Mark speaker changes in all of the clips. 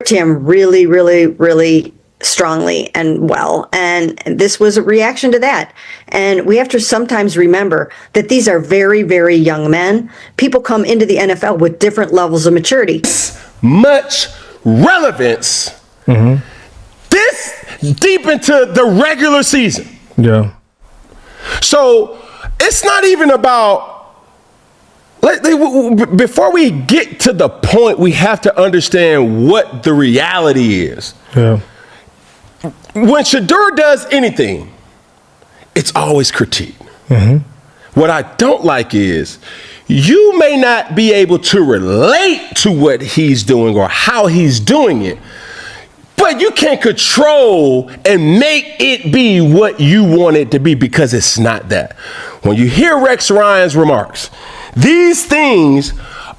Speaker 1: to him really, really, really strongly and well. And this was a reaction to that. And we have to sometimes remember that these are very, very young men. People come into the NFL with different levels of maturity.
Speaker 2: Much relevance this deep into the regular season.
Speaker 3: Yeah.
Speaker 2: So it's not even about, before we get to the point, we have to understand what the reality is.
Speaker 3: Yeah.
Speaker 2: When Shedeur does anything, it's always critiqued. What I don't like is you may not be able to relate to what he's doing or how he's doing it, but you can't control and make it be what you want it to be, because it's not that. When you hear Rex Ryan's remarks, these things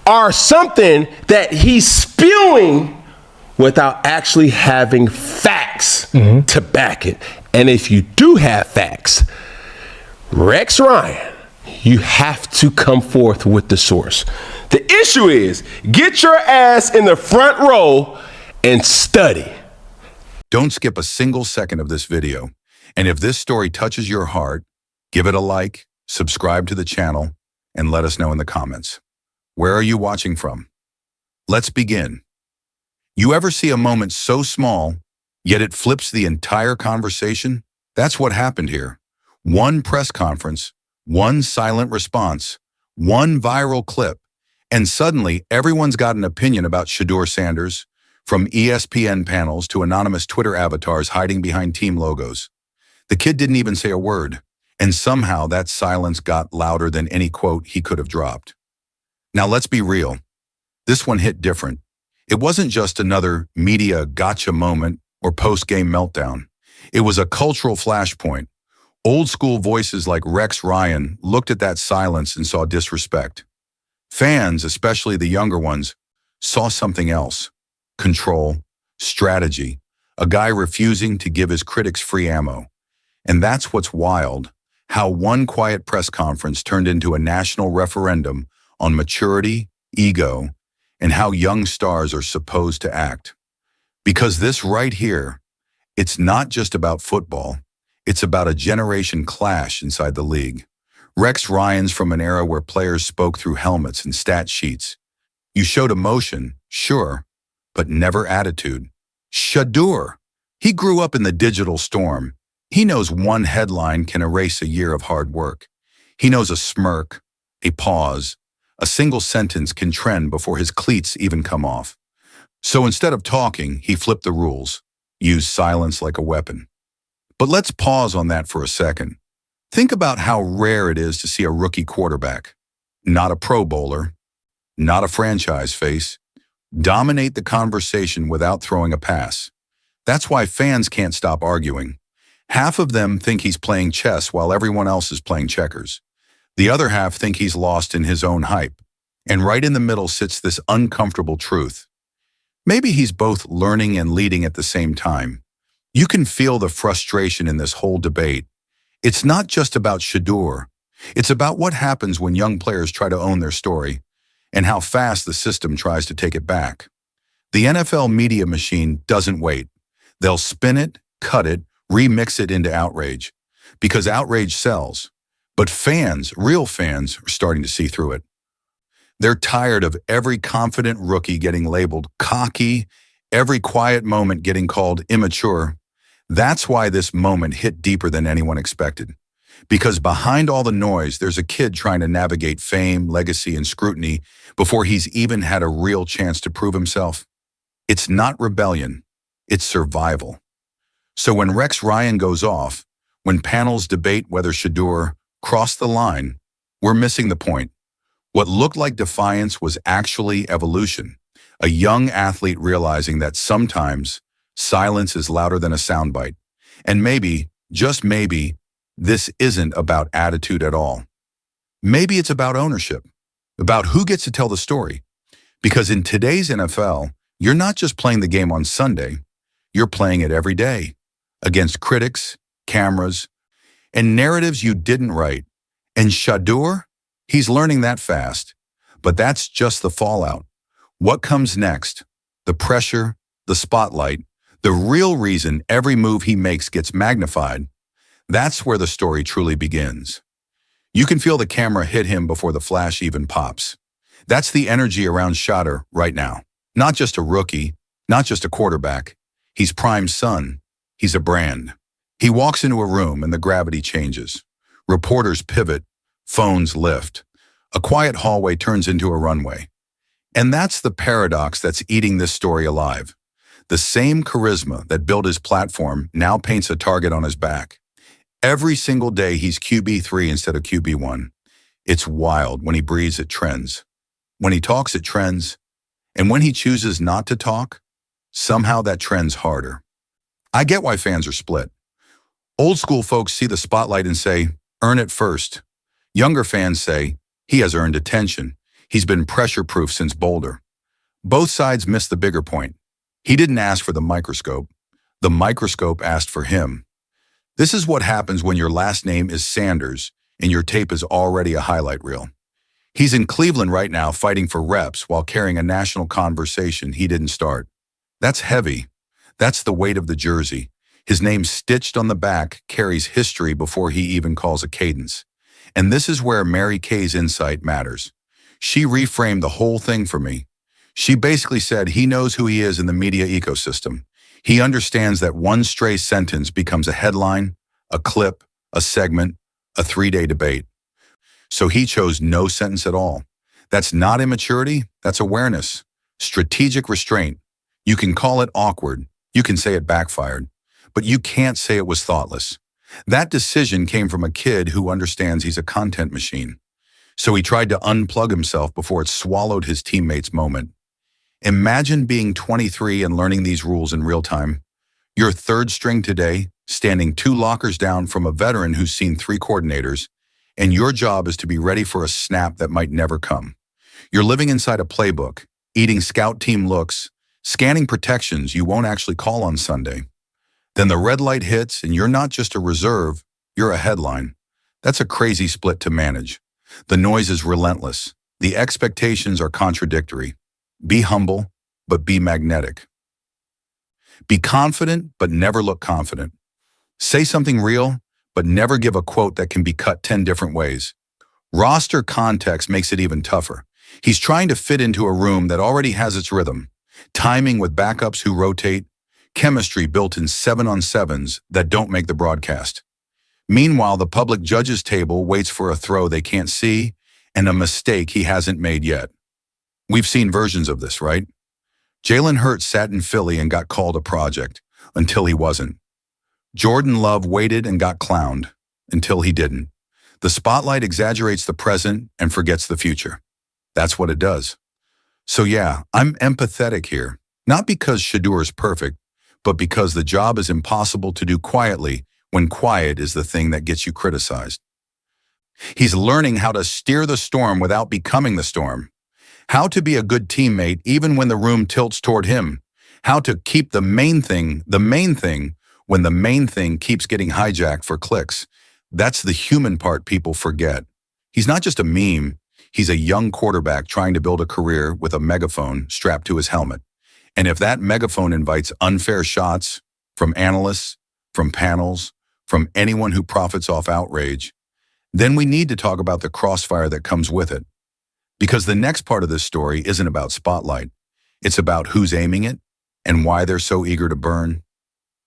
Speaker 2: are something that he's spewing without actually having facts to back it. And if you do have facts, Rex Ryan, you have to come forth with the source. The issue is, get your ass in the front row and study.
Speaker 4: Don't skip a single second of this video. And if this story touches your heart, give it a like, subscribe to the channel, and let us know in the comments. Where are you watching from? Let's begin. You ever see a moment so small, yet it flips the entire conversation? That's what happened here. One press conference, one silent response, one viral clip, and suddenly everyone's got an opinion about Shedeur Sanders, from ESPN panels to anonymous Twitter avatars hiding behind team logos. The kid didn't even say a word, and somehow that silence got louder than any quote he could have dropped. Now let's be real. This one hit different. It wasn't just another media gotcha moment or post-game meltdown. It was a cultural flashpoint. Old school voices like Rex Ryan looked at that silence and saw disrespect. Fans, especially the younger ones, saw something else. Control, strategy, a guy refusing to give his critics free ammo. And that's what's wild, how one quiet press conference turned into a national referendum on maturity, ego, and how young stars are supposed to act. Because this right here, it's not just about football, it's about a generation clash inside the league. Rex Ryan's from an era where players spoke through helmets and stat sheets. You showed emotion, sure, but never attitude. Shedeur, he grew up in the digital storm. He knows one headline can erase a year of hard work. He knows a smirk, a pause, a single sentence can trend before his cleats even come off. So instead of talking, he flipped the rules, used silence like a weapon. But let's pause on that for a second. Think about how rare it is to see a rookie quarterback, not a Pro Bowler, not a franchise face, dominate the conversation without throwing a pass. That's why fans can't stop arguing. Half of them think he's playing chess while everyone else is playing checkers. The other half think he's lost in his own hype. And right in the middle sits this uncomfortable truth. Maybe he's both learning and leading at the same time. You can feel the frustration in this whole debate. It's not just about Shedeur. It's about what happens when young players try to own their story, and how fast the system tries to take it back. The NFL media machine doesn't wait. They'll spin it, cut it, remix it into outrage, because outrage sells. But fans, real fans, are starting to see through it. They're tired of every confident rookie getting labeled cocky, every quiet moment getting called immature. That's why this moment hit deeper than anyone expected. Because behind all the noise, there's a kid trying to navigate fame, legacy, and scrutiny before he's even had a real chance to prove himself. It's not rebellion, it's survival. So when Rex Ryan goes off, when panels debate whether Shedeur crossed the line, we're missing the point. What looked like defiance was actually evolution. A young athlete realizing that sometimes silence is louder than a soundbite. And maybe, just maybe, this isn't about attitude at all. Maybe it's about ownership, about who gets to tell the story. Because in today's NFL, you're not just playing the game on Sunday, you're playing it every day, against critics, cameras, and narratives you didn't write. And Shedeur, he's learning that fast. But that's just the fallout. What comes next? The pressure, the spotlight, the real reason every move he makes gets magnified, that's where the story truly begins. You can feel the camera hit him before the flash even pops. That's the energy around Shedeur right now. Not just a rookie, not just a quarterback. He's Prime's son. He's a brand. He walks into a room and the gravity changes. Reporters pivot, phones lift. A quiet hallway turns into a runway. And that's the paradox that's eating this story alive. The same charisma that built his platform now paints a target on his back. Every single day he's QB3 instead of QB1. It's wild. When he breathes, it trends. When he talks, it trends. And when he chooses not to talk, somehow that trends harder. I get why fans are split. Old school folks see the spotlight and say, earn it first. Younger fans say, he has earned attention. He's been pressure-proof since Boulder. Both sides miss the bigger point. He didn't ask for the microscope. The microscope asked for him. This is what happens when your last name is Sanders and your tape is already a highlight reel. He's in Cleveland right now fighting for reps while carrying a national conversation he didn't start. That's heavy. That's the weight of the jersey. His name stitched on the back carries history before he even calls a cadence. And this is where Mary Kay's insight matters. She reframed the whole thing for me. She basically said he knows who he is in the media ecosystem. He understands that one stray sentence becomes a headline, a clip, a segment, a 3-day debate. So he chose no sentence at all. That's not immaturity, that's awareness. Strategic restraint. You can call it awkward, you can say it backfired, but you can't say it was thoughtless. That decision came from a kid who understands he's a content machine. So he tried to unplug himself before it swallowed his teammates' moment. Imagine being 23 and learning these rules in real time. You're third string today, standing 2 lockers down from a veteran who's seen 3 coordinators, and your job is to be ready for a snap that might never come. You're living inside a playbook, eating scout team looks, scanning protections you won't actually call on Sunday. Then the red light hits and you're not just a reserve, you're a headline. That's a crazy split to manage. The noise is relentless. The expectations are contradictory. Be humble, but be magnetic. Be confident, but never look confident. Say something real, but never give a quote that can be cut 10 different ways. Roster context makes it even tougher. He's trying to fit into a room that already has its rhythm. Timing with backups who rotate, chemistry built in 7-on-7s that don't make the broadcast. Meanwhile, the public judges table waits for a throw they can't see and a mistake he hasn't made yet. We've seen versions of this, right? Jalen Hurts sat in Philly and got called a project until he wasn't. Jordan Love waited and got clowned until he didn't. The spotlight exaggerates the present and forgets the future. That's what it does. So yeah, I'm empathetic here, not because Shedeur is perfect, but because the job is impossible to do quietly when quiet is the thing that gets you criticized. He's learning how to steer the storm without becoming the storm. How to be a good teammate even when the room tilts toward him. How to keep the main thing when the main thing keeps getting hijacked for clicks. That's the human part people forget. He's not just a meme. He's a young quarterback trying to build a career with a megaphone strapped to his helmet. And if that megaphone invites unfair shots from analysts, from panels, from anyone who profits off outrage, then we need to talk about the crossfire that comes with it. Because the next part of this story isn't about spotlight. It's about who's aiming it and why they're so eager to burn.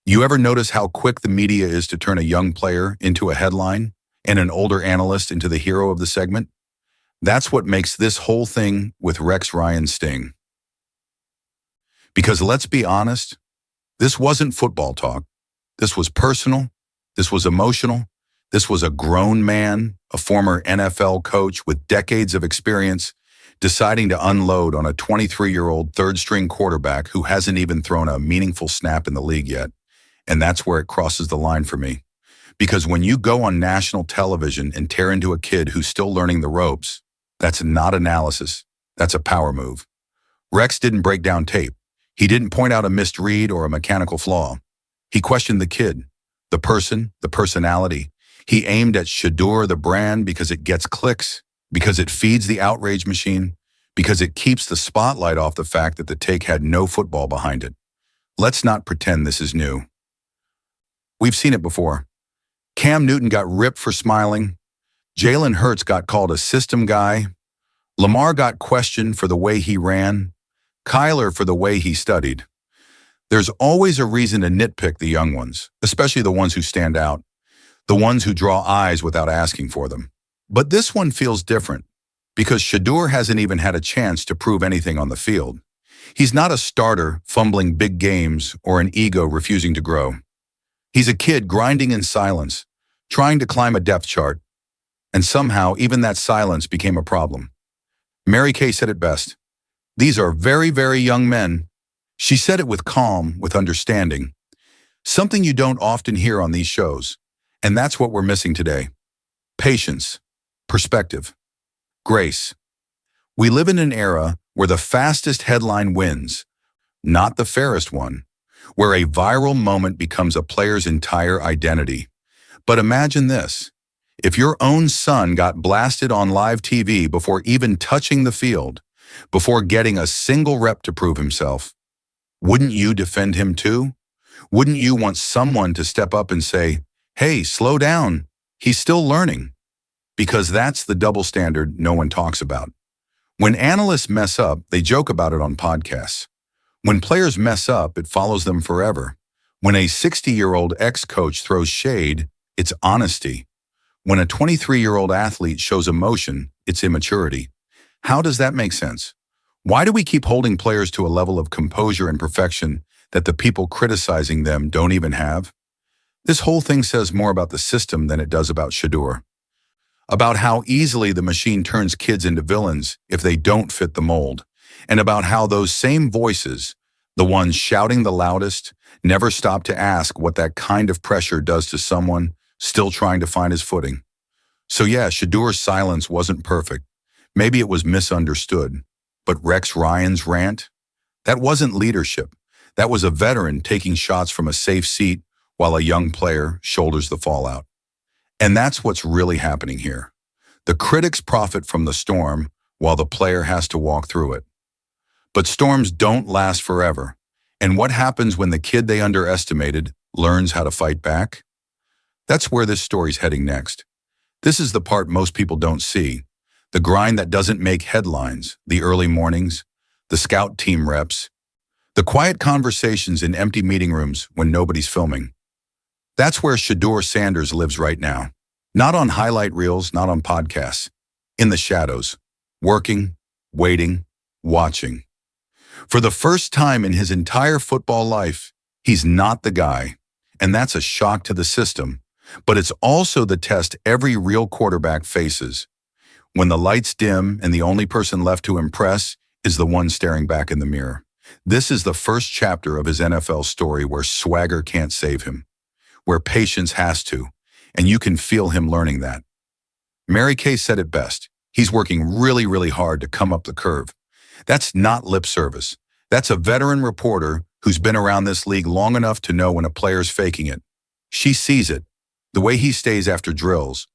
Speaker 4: You ever notice how quick the media is to turn a young player into a headline and an older analyst into the hero of the segment? That's what makes this whole thing with Rex Ryan sting. Because let's be honest, this wasn't football talk. This was personal. This was emotional. This was a grown man, a former NFL coach with decades of experience, deciding to unload on a 23-year-old third-string quarterback who hasn't even thrown a meaningful snap in the league yet. And that's where it crosses the line for me. Because when you go on national television and tear into a kid who's still learning the ropes, that's not analysis. That's a power move. Rex didn't break down tape. He didn't point out a missed read or a mechanical flaw. He questioned the kid, the person, the personality. He aimed at Shedeur, the brand, because it gets clicks, because it feeds the outrage machine, because it keeps the spotlight off the fact that the take had no football behind it. Let's not pretend this is new. We've seen it before. Cam Newton got ripped for smiling. Jalen Hurts got called a system guy. Lamar got questioned for the way he ran. Kyler for the way he studied. There's always a reason to nitpick the young ones, especially the ones who stand out, the ones who draw eyes without asking for them. But this one feels different because Shedeur hasn't even had a chance to prove anything on the field. He's not a starter fumbling big games or an ego refusing to grow. He's a kid grinding in silence, trying to climb a depth chart, and somehow even that silence became a problem. Mary Kay said it best. These are very, very young men. She said it with calm, with understanding. Something you don't often hear on these shows, and that's what we're missing today. Patience, perspective, grace. We live in an era where the fastest headline wins, not the fairest one, where a viral moment becomes a player's entire identity. But imagine this. If your own son got blasted on live TV before even touching the field, before getting a single rep to prove himself, wouldn't you defend him too? Wouldn't you want someone to step up and say, hey, slow down, he's still learning? Because that's the double standard no one talks about. When analysts mess up, they joke about it on podcasts. When players mess up, it follows them forever. When a 60-year-old ex-coach throws shade, it's honesty. When a 23-year-old athlete shows emotion, it's immaturity. How does that make sense? Why do we keep holding players to a level of composure and perfection that the people criticizing them don't even have? This whole thing says more about the system than it does about Shedeur. About how easily the machine turns kids into villains if they don't fit the mold. And about how those same voices, the ones shouting the loudest, never stop to ask what that kind of pressure does to someone still trying to find his footing. So yeah, Shedeur's silence wasn't perfect. Maybe it was misunderstood. But Rex Ryan's rant? That wasn't leadership. That was a veteran taking shots from a safe seat while a young player shoulders the fallout. And that's what's really happening here. The critics profit from the storm while the player has to walk through it. But storms don't last forever. And what happens when the kid they underestimated learns how to fight back? That's where this story's heading next. This is the part most people don't see. The grind that doesn't make headlines, the early mornings, the scout team reps, the quiet conversations in empty meeting rooms when nobody's filming. That's where Shedeur Sanders lives right now. Not on highlight reels, not on podcasts. In the shadows. Working, waiting, watching. For the first time in his entire football life, he's not the guy. And that's a shock to the system. But it's also the test every real quarterback faces. When the lights dim and the only person left to impress is the one staring back in the mirror. This is the first chapter of his NFL story where swagger can't save him, where patience has to, and you can feel him learning that. Mary Kay said it best. He's working really, really hard to come up the curve. That's not lip service. That's a veteran reporter who's been around this league long enough to know when a player's faking it. She sees it. The way he stays after drills,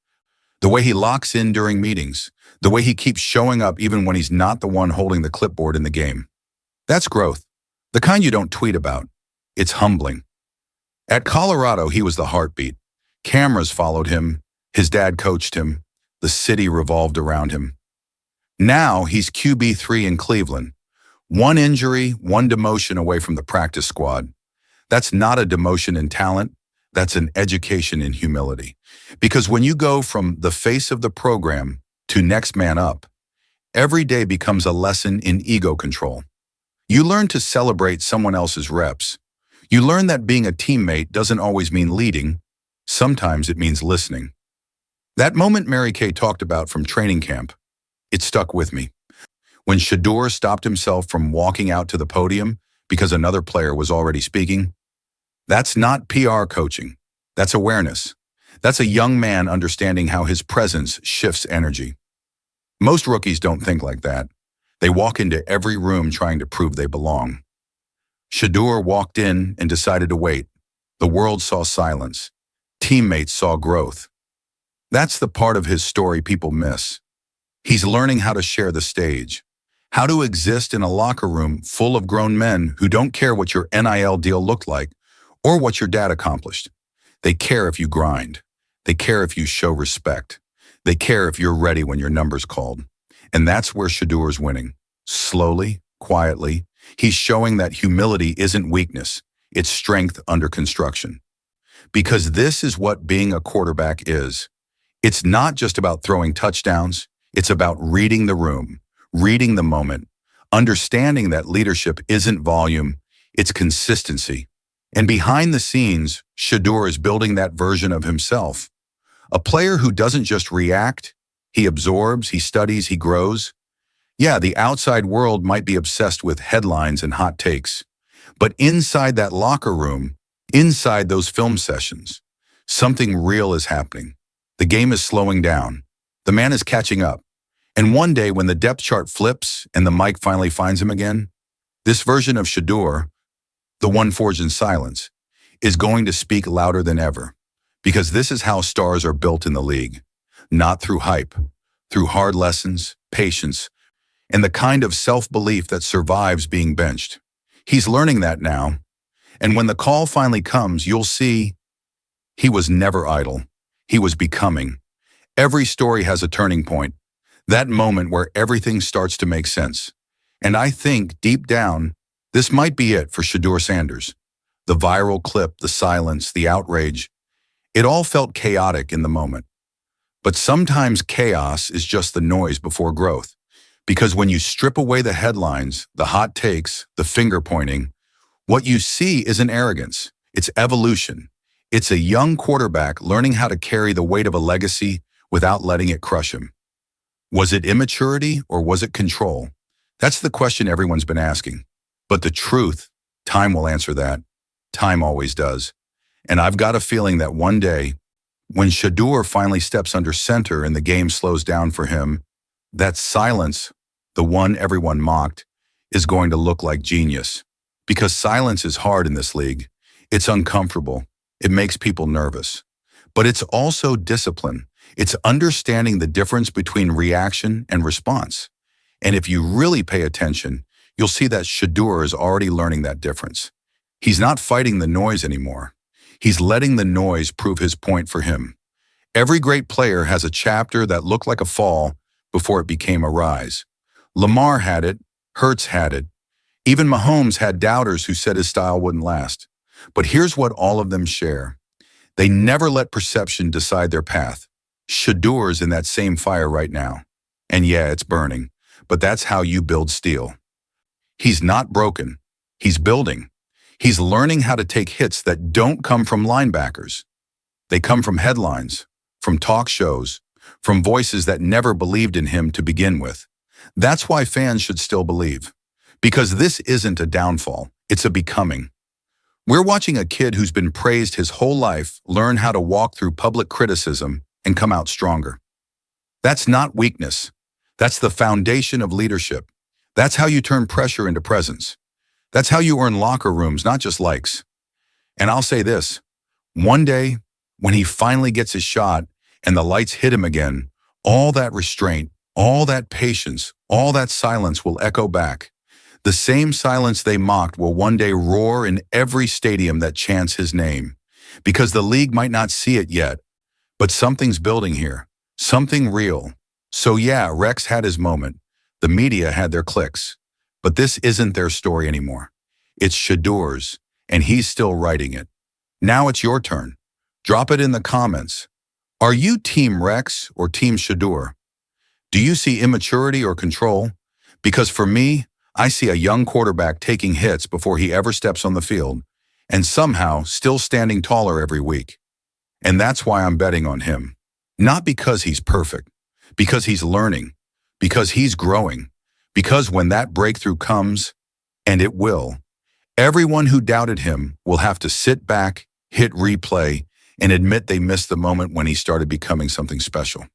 Speaker 4: the way he locks in during meetings, the way he keeps showing up even when he's not the one holding the clipboard in the game. That's growth, the kind you don't tweet about. It's humbling. At Colorado, he was the heartbeat. Cameras followed him. His dad coached him. The city revolved around him. Now he's QB3 in Cleveland. One injury, one demotion away from the practice squad. That's not a demotion in talent. That's an education in humility. Because when you go from the face of the program to next man up, every day becomes a lesson in ego control. You learn to celebrate someone else's reps. You learn that being a teammate doesn't always mean leading. Sometimes it means listening. That moment Mary Kay talked about from training camp, it stuck with me. When Shedeur stopped himself from walking out to the podium because another player was already speaking, that's not PR coaching. That's awareness. That's a young man understanding how his presence shifts energy. Most rookies don't think like that. They walk into every room trying to prove they belong. Shedeur walked in and decided to wait. The world saw silence. Teammates saw growth. That's the part of his story people miss. He's learning how to share the stage, how to exist in a locker room full of grown men who don't care what your NIL deal looked like or what your dad accomplished. They care if you grind. They care if you show respect. They care if you're ready when your number's called. And that's where Shedeur's winning. Slowly, quietly, he's showing that humility isn't weakness, it's strength under construction. Because this is what being a quarterback is. It's not just about throwing touchdowns, it's about reading the room, reading the moment, understanding that leadership isn't volume, it's consistency. And behind the scenes, Shedeur is building that version of himself. A player who doesn't just react, he absorbs, he studies, he grows. Yeah, the outside world might be obsessed with headlines and hot takes. But inside that locker room, inside those film sessions, something real is happening. The game is slowing down. The man is catching up. And one day when the depth chart flips and the mic finally finds him again, this version of Shedeur, the one forged in silence, is going to speak louder than ever. Because this is how stars are built in the league. Not through hype, through hard lessons, patience, and the kind of self-belief that survives being benched. He's learning that now. And when the call finally comes, you'll see he was never idle. He was becoming. Every story has a turning point, that moment where everything starts to make sense. And I think, deep down, this might be it for Shedeur Sanders. The viral clip, the silence, the outrage, it all felt chaotic in the moment. But sometimes chaos is just the noise before growth. Because when you strip away the headlines, the hot takes, the finger pointing, what you see isn't arrogance, it's evolution. It's a young quarterback learning how to carry the weight of a legacy without letting it crush him. Was it immaturity or was it control? That's the question everyone's been asking. But the truth, time will answer that. Time always does. And I've got a feeling that one day, when Shedeur finally steps under center and the game slows down for him, that silence, the one everyone mocked, is going to look like genius. Because silence is hard in this league. It's uncomfortable. It makes people nervous. But it's also discipline. It's understanding the difference between reaction and response. And if you really pay attention, you'll see that Shedeur is already learning that difference. He's not fighting the noise anymore. He's letting the noise prove his point for him. Every great player has a chapter that looked like a fall before it became a rise. Lamar had it, Hurts had it. Even Mahomes had doubters who said his style wouldn't last. But here's what all of them share. They never let perception decide their path. Shedeur's in that same fire right now. And yeah, it's burning, but that's how you build steel. He's not broken. He's building. He's learning how to take hits that don't come from linebackers. They come from headlines, from talk shows, from voices that never believed in him to begin with. That's why fans should still believe. Because this isn't a downfall, it's a becoming. We're watching a kid who's been praised his whole life learn how to walk through public criticism and come out stronger. That's not weakness. That's the foundation of leadership. That's how you turn pressure into presence. That's how you earn locker rooms, not just likes. And I'll say this, one day, when he finally gets his shot and the lights hit him again, all that restraint, all that patience, all that silence will echo back. The same silence they mocked will one day roar in every stadium that chants his name. Because the league might not see it yet, but something's building here, something real. So yeah, Rex had his moment. The media had their clicks. But this isn't their story anymore. It's Shedeur's, and he's still writing it. Now it's your turn. Drop it in the comments. Are you Team Rex or Team Shedeur? Do you see immaturity or control? Because for me, I see a young quarterback taking hits before he ever steps on the field, and somehow still standing taller every week. And that's why I'm betting on him. Not because he's perfect, because he's learning, because he's growing, because when that breakthrough comes, and it will, everyone who doubted him will have to sit back, hit replay, and admit they missed the moment when he started becoming something special.